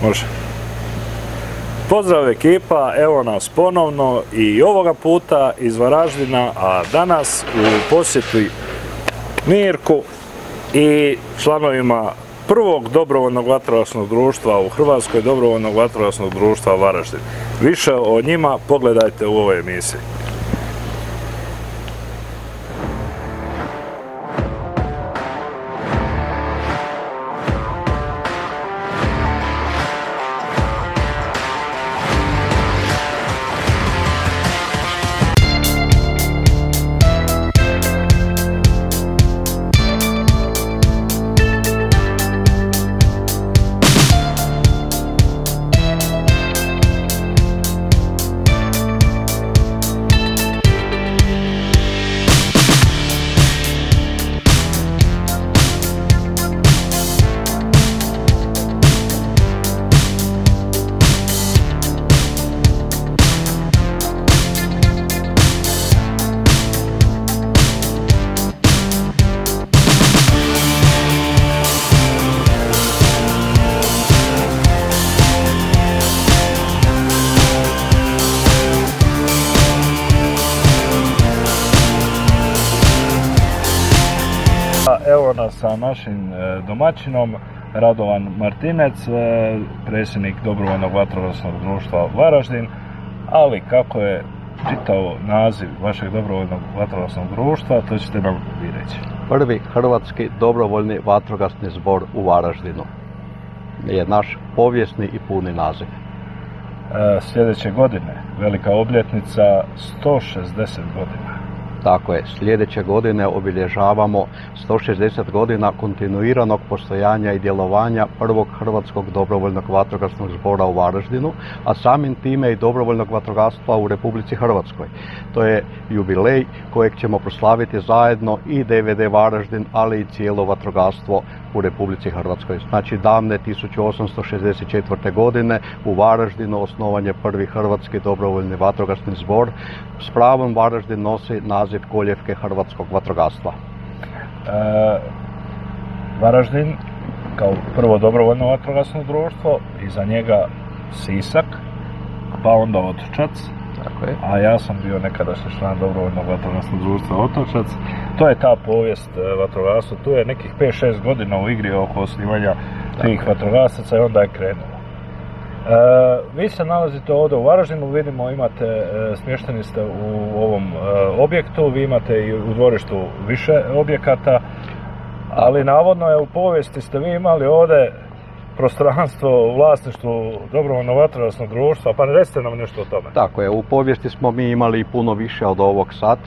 Može. Pozdrav ekipa, evo nas ponovno i ovoga puta iz Varaždina, a danas u posjeti Mirku i članovima prvog dobrovoljnog vatrogasnog društva u Hrvatskoj, dobrovoljnog vatrogasnog društva Varaždin. Više o njima pogledajte u ovoj emisiji. Evo nas sa našim domaćinom Radovan Martinec, predsjednik dobrovoljnog vatrogasnog društva Varaždin, ali kako je čitao naziv vašeg dobrovoljnog vatrogasnog društva, to ćete nam vi reći. Prvi hrvatski dobrovoljni vatrogasni zbor u Varaždinu je naš povijesni i puni naziv. Sljedeće godine velika obljetnica 160 godina. Tako je, sljedeće godine obilježavamo 160 godina kontinuiranog postojanja i djelovanja prvog hrvatskog dobrovoljnog vatrogasnog zbora u Varaždinu, a samim time i dobrovoljnog vatrogastva u Republici Hrvatskoj. To je jubilej kojeg ćemo proslaviti zajedno i DVD Varaždin, ali i cijelo vatrogastvo u Republici Hrvatskoj. Znači, davne 1864. godine u Varaždinu osnovan je prvi hrvatski dobrovoljni vatrogasni zbor. S pravom Varaždin nosi naziv koljevke hrvatskog vatrogastva. Varaždin kao prvo dobrovoljno vatrogasno društvo, iza njega Sisak, pa onda Otočac. Tako je. A ja sam bio nekadašnji član dobrovoljnog vatrogasnog društva Otočac. To je ta povijest vatrogastva. Tu je nekih 5-6 godina u igri oko osnivanja tih vatrogasaca i onda je krenulo. Vi se nalazite ovdje u Varaždinu, vidimo imate, smješteni ste u ovom objektu, vi imate i u dvorištu više objekata, ali navodno je u povijesti ste vi imali ovdje prostranstvo u vlasništvu dobrovoljnog vatrogasnog društva, pa recite nam nešto o tome. Tako je, u povijesti smo mi imali puno više od ovog sad.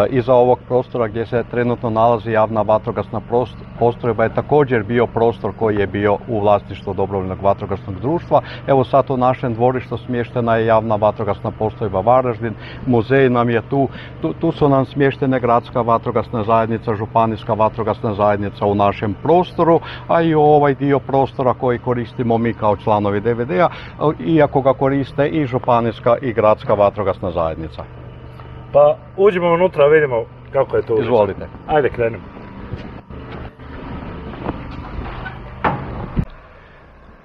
Iza ovog prostora gdje se trenutno nalazi javna vatrogasna postrojba je također bio prostor koji je bio u vlasništvu dobrovoljnog vatrogasnog društva. Evo sad u našem dvorištu smještena je javna vatrogasna postrojba Varaždin, muzej nam je tu su nam smještene gradska vatrogasna zajednica, županijska vatrogasna zajednica u našem prostoru, a i ovaj dio prostora koji koristimo mi kao članovi DVD-a, iako ga koriste i županijska i gradska vatrogasna zajednica. Pa uđemo unutra, vidimo kako je to. Izvolite. Ajde, krenimo.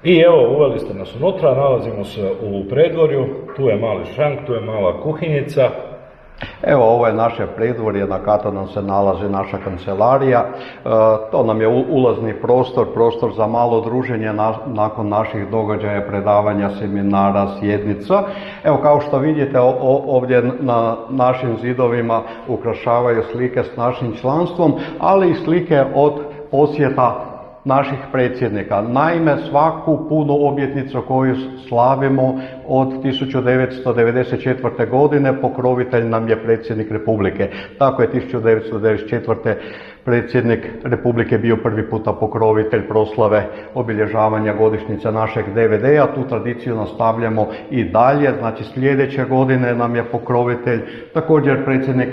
I evo, uveli ste nas unutra, nalazimo se u predvorju, tu je mali šank, tu je mala kuhinjica. Evo, ovo je naše predvorje, na katu nam se nalazi naša kancelarija. To nam je ulazni prostor za malo druženje nakon naših događaja, predavanja, seminara, sjednica. Evo, kao što vidite, ovdje na našim zidovima ukrašavaju slike s našim članstvom, ali i slike od posjeta naših predsjednika. Naime, svaku punu obljetnicu koju slavimo od 1994. godine pokrovitelj nam je predsjednik Republike. Tako je 1994. predsjednik Republike bio prvi puta pokrovitelj proslave obilježavanja godišnjice našeg DVD-a. Tu tradiciju nastavljamo i dalje, znači sljedeće godine nam je pokrovitelj također predsjednik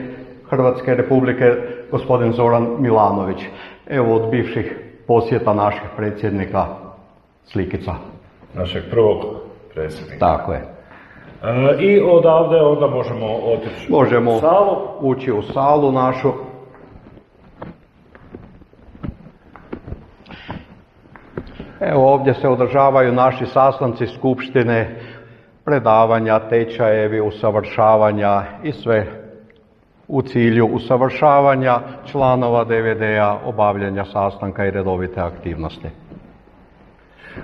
Hrvatske Republike, gospodin Zoran Milanović. Evo od bivših posjeta naših predsjednika slikica. Našeg prvog predsjednika. Tako je. I odavde onda možemo otići u salu. Ući u salu našu. Evo ovdje se održavaju naši sastanci skupštine, predavanja, tečajevi, usavršavanja i sve u cilju usavršavanja članova DVD-a, obavljanja sastanka i redovite aktivnosti.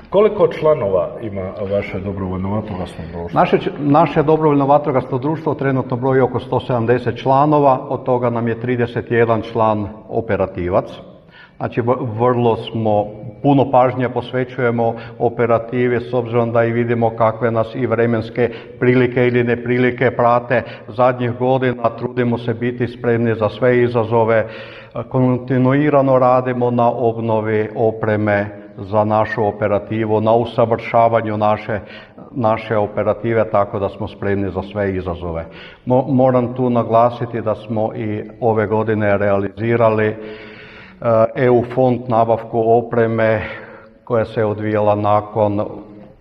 Koliko članova ima vaše dobrovoljno vatrogasno društvo? Naše dobrovoljno vatrogasno društvo trenutno broji oko 170 članova, od toga nam je 31 član operativac. Znači, vrlo puno pažnje posvećujemo operativi s obzirom da i vidimo kakve nas i vremenske prilike ili neprilike prate zadnjih godina. Trudimo se biti spremni za sve izazove, kontinuirano radimo na obnovi opreme za našu operativu, na usavršavanju naše operative, tako da smo spremni za sve izazove. Moram tu naglasiti da smo i ove godine realizirali EU fond nabavku opreme koja se odvijala nakon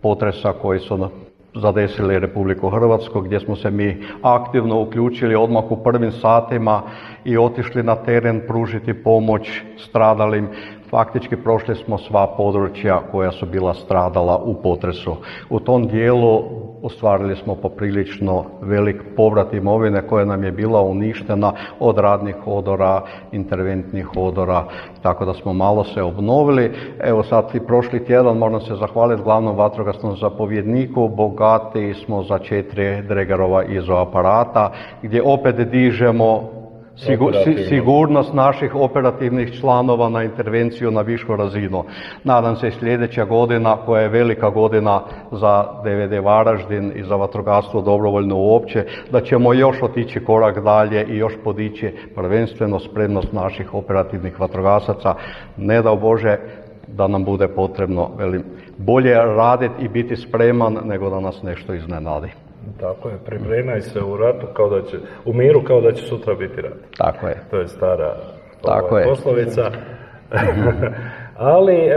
potresa koji su zadesili Republiku Hrvatsku, gdje smo se mi aktivno uključili odmah u prvim satima i otišli na teren pružiti pomoć stradalim. Faktički prošli smo sva područja koja su bila stradala u potresu. U tom dijelu ostvarili smo poprilično velik povrat imovine koja nam je bila uništena od radnih odora, interventnih odora, tako da smo malo se obnovili. Evo sad i prošli tjedan moram se zahvaliti glavnom vatrogasnom zapovjedniku, bogati smo za 4 Dregerova izoaparata, gdje opet dižemo sigurnost naših operativnih članova na intervenciju na višu razinu. Nadam se i sljedeća godina, koja je velika godina za DVD Varaždin i za vatrogastvo dobrovoljno uopće, da ćemo još otići korak dalje i još podići prvenstveno spremnost naših operativnih vatrogasaca. Ne dao Bože da nam bude potrebno bolje raditi i biti spreman nego da nas nešto iznenadi. Tako je, pripremaj se u ratu u miru kao da će sutra biti rat. Tako je. To je stara poslovica. Ali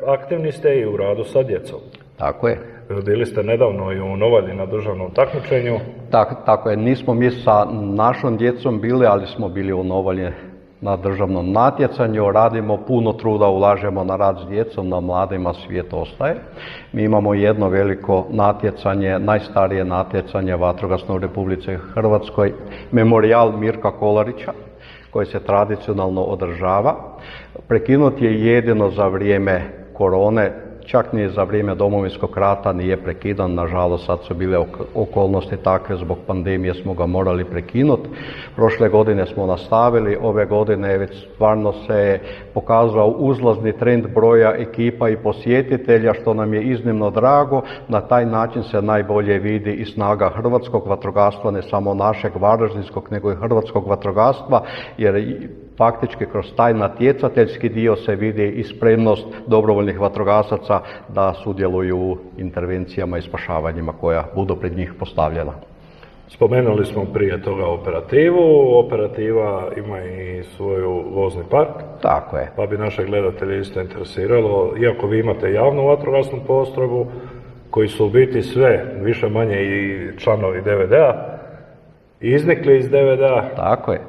aktivni ste i u radu sa djecom. Tako je. Bili ste nedavno i u Novalji na državnom takmičenju. Tako je, nismo mi sa našom djecom bili, ali smo bili u Novalji na državnom natjecanju, radimo, puno truda ulažemo na rad s djecom, na mladima, svijet ostaje. Mi imamo jedno veliko natjecanje, najstarije natjecanje vatrogasno u Republici Hrvatskoj, Memorijal Mirka Kolarića, koji se tradicionalno održava. Prekinut je jedino za vrijeme korone, čak ni za vrijeme Domovinskog rata nije prekidan, nažalost sad su bile okolnosti takve, zbog pandemije smo ga morali prekinuti. Prošle godine smo nastavili, ove godine već stvarno se pokazao uzlazni trend broja ekipa i posjetitelja, što nam je iznimno drago. Na taj način se najbolje vidi i snaga hrvatskog vatrogastva, ne samo našeg varaždinskog, nego i hrvatskog vatrogastva, jer faktički kroz taj natjecateljski dio se vidi i spremnost dobrovoljnih vatrogasaca da sudjeluju u intervencijama i spašavanjima koja budu pred njih postavljena. Spomenuli smo prije toga operativu. Operativa ima i svoju vozni park. Tako je. Pa bi naše gledatelje isto interesiralo, iako vi imate javnu vatrogasnu postrojbu, koji su u biti sve više manje i članovi DVD-a, iznikli iz DVD-a. Tako je.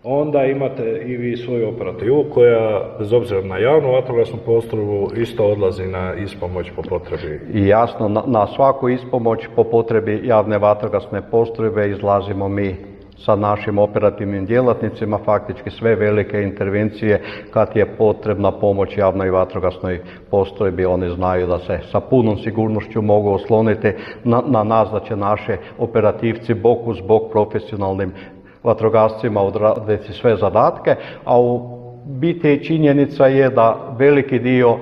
Onda imate i vi svoju operativu koja, bez obzira na javnu vatrogasnu postrojbu, isto odlazi na ispomoć po potrebi. I jasno, na svaku ispomoć po potrebi javne vatrogasne postrojbe izlazimo mi sa našim operativnim djelatnicima, faktički sve velike intervencije kad je potrebna pomoć javnoj vatrogasnoj postrojbi, oni znaju da se sa punom sigurnošću mogu osloniti na nas, da će naše operativci bok uz bok profesionalnim vatrogascima odraditi sve zadatke, a u biti činjenica je da veliki dio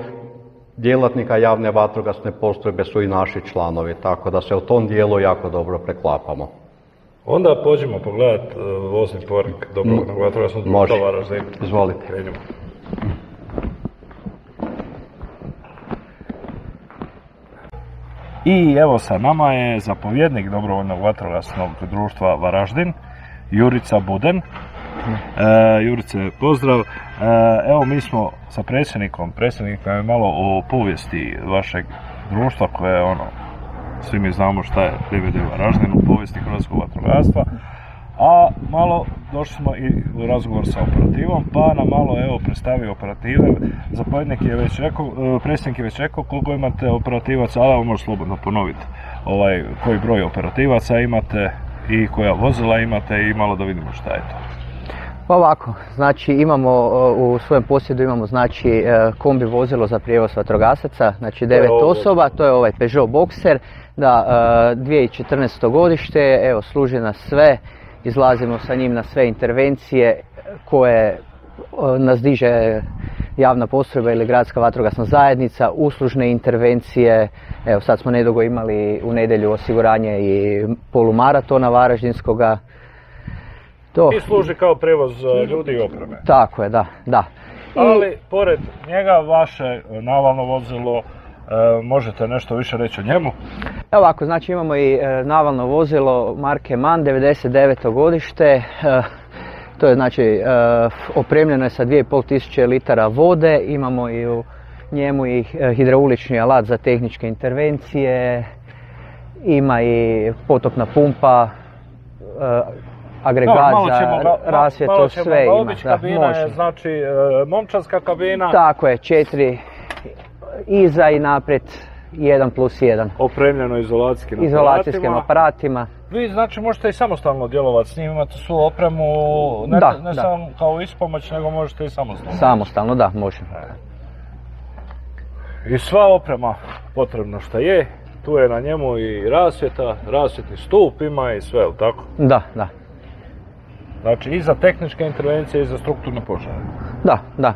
djelatnika javne vatrogasne postrojbe su i naši članovi, tako da se u tom dijelu jako dobro preklapamo. Onda pođemo pogledati vozni park dobrovoljnog vatrogasnog društva Varaždin. Izvolite. Krenimo. I evo sa nama je zapovjednik dobrovoljnog vatrogasnog društva Varaždin, Jurica Buden. Jurice, pozdrav. Evo mi smo sa predsjednikom je malo o povijesti vašeg društva koje je svi mi znamo šta je DVD Varaždin u povijesti hrvatskog vatrogastva, A malo došli smo i u razgovor sa operativom, pa nam malo evo predstavio operative. Zapovjednik je već rekao, predsjednik je već rekao koliko imate operativaca, ali evo može slobodno ponoviti koji broj operativaca imate i koja vozila imate i malo da vidimo šta je to. Pa ovako, znači imamo u svojem posjedu imamo znači kombi vozilo za prijevoz vatrogasaca, znači 9 osoba, to je ovaj Peugeot Boxer, da 2014. godište, evo služi nas sve, izlazimo sa njim na sve intervencije koje nas diže javna postrojba ili gradska vatrogasna zajednica, uslužne intervencije, evo sad smo nedugo imali u nedjelju osiguranje i polumaratona Varaždinskoga. I služi kao prijevoz ljudi i opreme. Tako je, da. Ali, pored njega, vaše navalno vozilo, možete nešto više reći o njemu? Ovako, znači imamo i navalno vozilo marke MAN, 99. godište. To je znači opremljeno je sa 2500 litara vode, imamo i u njemu i hidraulični alat za tehničke intervencije, ima i potopna pumpa, agregat za rasvjetu, sve ima. Kabina je znači momčadska kabina. Tako je, 4 iza i naprijed, 1+1. Opremljeno izolacijskim aparatima. Vi znači možete i samostalno djelovati s njim, imate svu opremu, ne samo kao ispomoć, nego možete i samostalno. Samostalno, da, možemo. I sva oprema potrebno što je, tu je na njemu i rasvjeta, rasvjetni stup ima i sve, jel tako? Da. Znači i za tehničke intervencije i za strukturne požare. Da.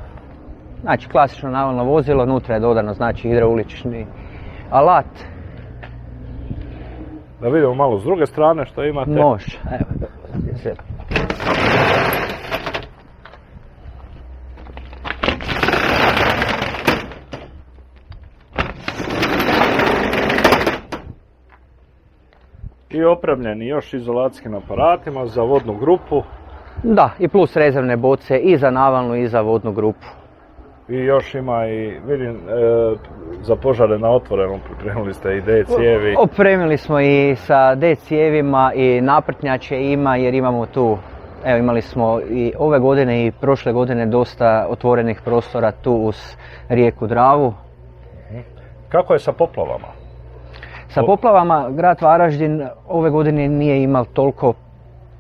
Znači klasično navalno vozilo, unutra je dodano znači hidraulični alat. Da vidimo malo s druge strane što imate. Može, evo. I opremljeni još izolacijskim aparatima za vodnu grupu. Da, i plus rezervne boce i za navalnu i za vodnu grupu. I još ima i, vidim, za požare na otvorenom pripremili ste i D cijevi. Opremili smo i sa D cijevima i naprtnjače ima jer imamo tu, evo imali smo i ove godine i prošle godine dosta otvorenih prostora tu uz rijeku Dravu. Kako je sa poplavama? Sa poplavama grad Varaždin ove godine nije imao toliko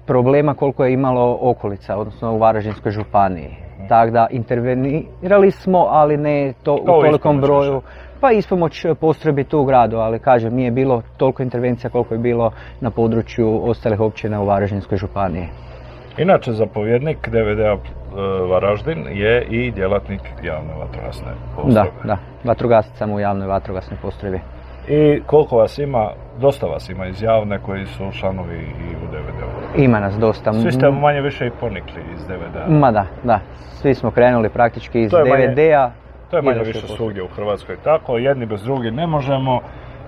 problema koliko je imalo okolica, odnosno u Varaždinskoj županiji. Tako da intervenirali smo, ali ne u tolikom broju. Pa ispomoć postrojbi tu u gradu, ali kažem, nije bilo toliko intervencija koliko je bilo na području ostalih općina u Varaždinskoj županiji. Inače, zapovjednik DVD-a Varaždin je i djelatnik javne vatrogasne postrojbe. Da, vatrogasac sam u javnoj vatrogasnoj postrojbi. I koliko vas ima, dosta vas ima iz javne koji su članovi i u DVD-u? Ima nas dosta. Svi ste manje više i ponikli iz DVD-a? Ma da. Svi smo krenuli praktički iz DVD-a. To je manje više svugdje u Hrvatskoj tako, jedni bez drugih ne možemo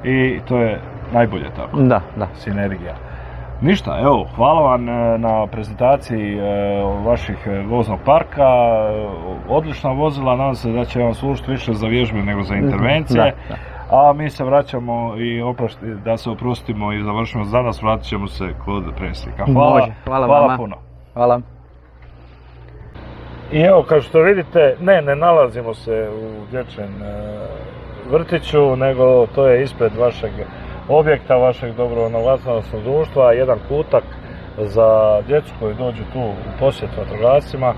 i to je najbolje tako. Da. Sinergija. Ništa, evo, hvala vam na prezentaciji vaših voznog parka, odlična vozila, nadam se da će vam služiti više za vježbe nego za intervencije. Da. A mi se vraćamo i da se oprostimo i završimo za danas, vratit ćemo se kod predsjednika. Hvala vama. Puno. Hvala. I evo, kao što vidite, ne nalazimo se u dječjem vrtiću, nego to je ispred vašeg objekta, vašeg dobrovoljnog vatrogasnog društva, jedan kutak za djecu koji dođu tu u posjet vatrogascima.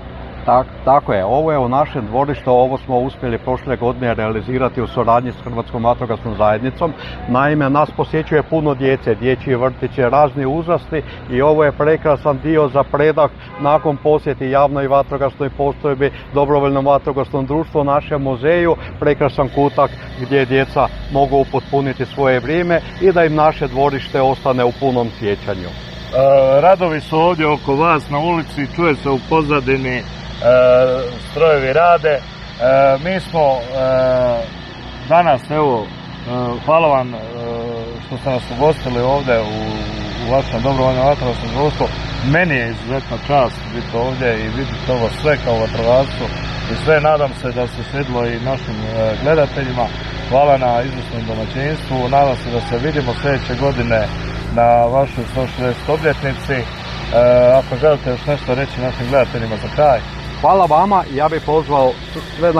Tako je, ovo je u našem dvorištu, ovo smo uspjeli prošle godine realizirati u suradnji s Hrvatskom vatrogasnom zajednicom. Naime, nas posjećuje puno djece, dječji vrtići, razni uzrasti i ovo je prekrasan dio za predah nakon posjeti javnoj vatrogasnoj postrojbi, dobrovoljnom vatrogasnom društvu, našem muzeju, prekrasan kutak gdje djeca mogu upotpuniti svoje vrijeme i da im naše dvorište ostane u punom sjećanju. Radovi su ovdje oko vas na ulici, čuje se u pozadini, strojevi rade. Mi smo danas, evo, hvala vam što ste nas ugostili ovdje u vašem dobrovoljnom vatrogasnom društvu. Meni je izuzetna čast biti ovdje i vidjeti ovo sve kao vatrogascu i sve, nadam se da se svidjelo i našim gledateljima. Hvala na izvrsnom domaćinstvu, nadam se da se vidimo sljedeće godine na vašoj 160 obljetnici Ako želite još nešto reći našim gledateljima za kraj. Hvala vama, ja bih pozvao sve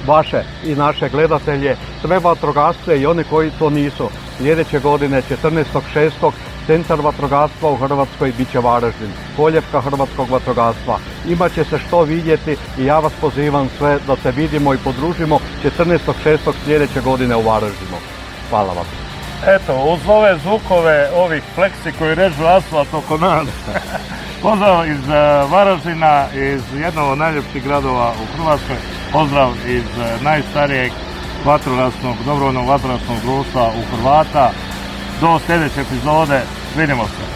vaše i naše gledatelje, sve vatrogasce i one koji to nisu. Sljedeće godine 14.6. Centar vatrogastva u Hrvatskoj bit će Varaždin, koljevka hrvatskog vatrogastva. Imat će se što vidjeti i ja vas pozivam sve da se vidimo i podružimo 14.6. sljedeće godine u Varaždinu. Hvala vam. Eto, uz ove zvukove ovih fleksi koji režu asfalt oko nas. Pozdrav iz Varaždina, iz jednog od najljepših gradova u Hrvatskoj. Pozdrav iz najstarijeg dobrovoljnog vatrogasnog društva u Hrvata. Do sljedeće epizode, vidimo se.